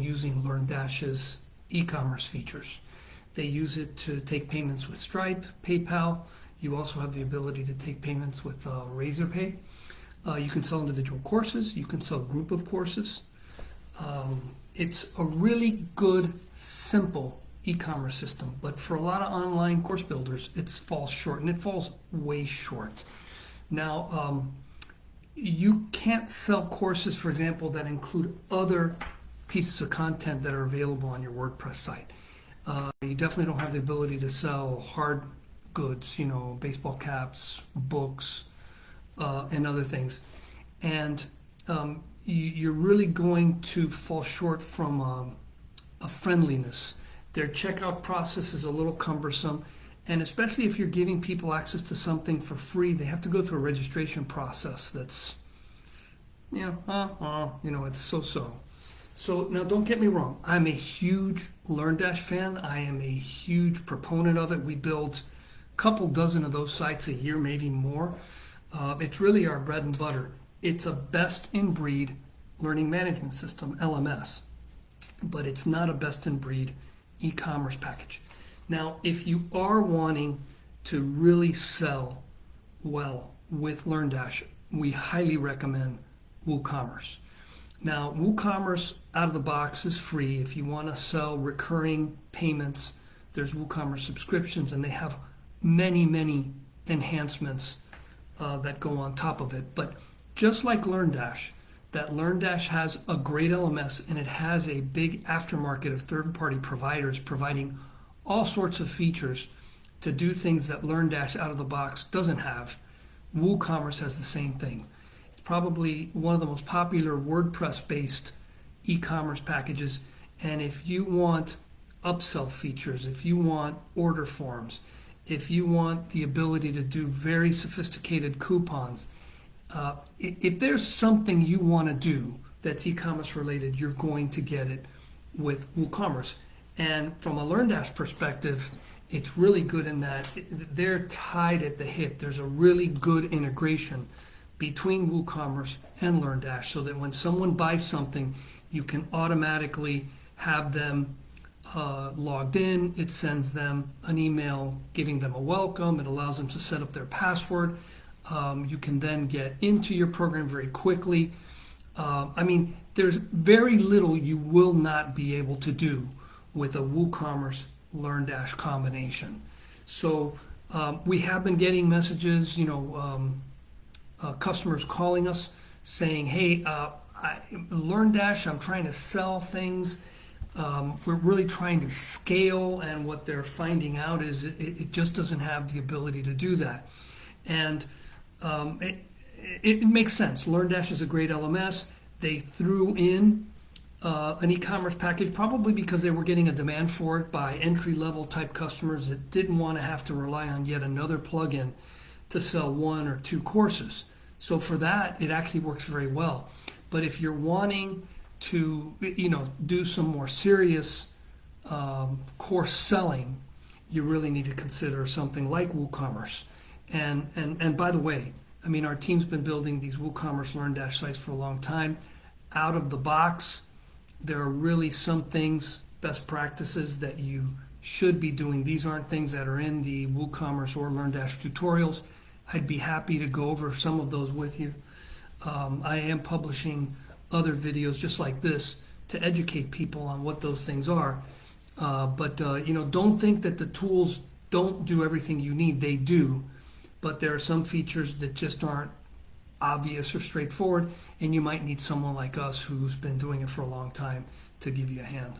using LearnDash's e-commerce features. They use it to take payments with Stripe, PayPal. You also have the ability to take payments with Razorpay. You can sell individual courses. You can sell group of courses. It's a really good, simple e-commerce system, but for a lot of online course builders, it falls short, and it falls way short. Now, you can't sell courses, for example, that include other pieces of content that are available on your WordPress site. You definitely don't have the ability to sell hard goods, baseball caps, books, and other things. And you're really going to fall short from a friendliness. Their checkout process is a little cumbersome, and especially if you're giving people access to something for free, they have to go through a registration process that's, it's so-so. So now don't get me wrong, I'm a huge LearnDash fan. I am a huge proponent of it. We build a couple dozen of those sites a year, maybe more. It's really our bread and butter. It's a best-in-breed learning management system, LMS, but it's not a best-in-breed e-commerce package. Now, if you are wanting to really sell well with LearnDash, we highly recommend WooCommerce. Now, WooCommerce out of the box is free. If you want to sell recurring payments, there's WooCommerce subscriptions, and they have many, many enhancements that go on top of it. But just like LearnDash, that LearnDash has a great LMS, and it has a big aftermarket of third-party providers providing all sorts of features to do things that LearnDash out of the box doesn't have. WooCommerce has the same thing. It's probably one of the most popular WordPress-based e-commerce packages, and if you want upsell features, if you want order forms, if you want the ability to do very sophisticated coupons, if there's something you want to do that's e-commerce related, you're going to get it with WooCommerce. And from a LearnDash perspective, it's really good in that they're tied at the hip. There's a really good integration between WooCommerce and LearnDash, so that when someone buys something, you can automatically have them logged in. It sends them an email giving them a welcome. It allows them to set up their password. You can then get into your program very quickly. There's very little you will not be able to do with a WooCommerce LearnDash combination. So we have been getting messages, customers calling us saying, hey, LearnDash, I'm trying to sell things. We're really trying to scale, and what they're finding out is it just doesn't have the ability to do that. And it makes sense. LearnDash is a great LMS. They threw in an e-commerce package probably because they were getting a demand for it by entry-level type customers that didn't want to have to rely on yet another plugin to sell one or two courses. So for that, it actually works very well. But if you're wanting to, do some more serious course selling, you really need to consider something like WooCommerce. And by the way, our team's been building these WooCommerce LearnDash sites for a long time. Out of the box, there are really some things, best practices that you should be doing. These aren't things that are in the WooCommerce or LearnDash tutorials. I'd be happy to go over some of those with you. I am publishing other videos just like this to educate people on what those things are. But don't think that the tools don't do everything you need. They do. But there are some features that just aren't obvious or straightforward, and you might need someone like us who's been doing it for a long time to give you a hand.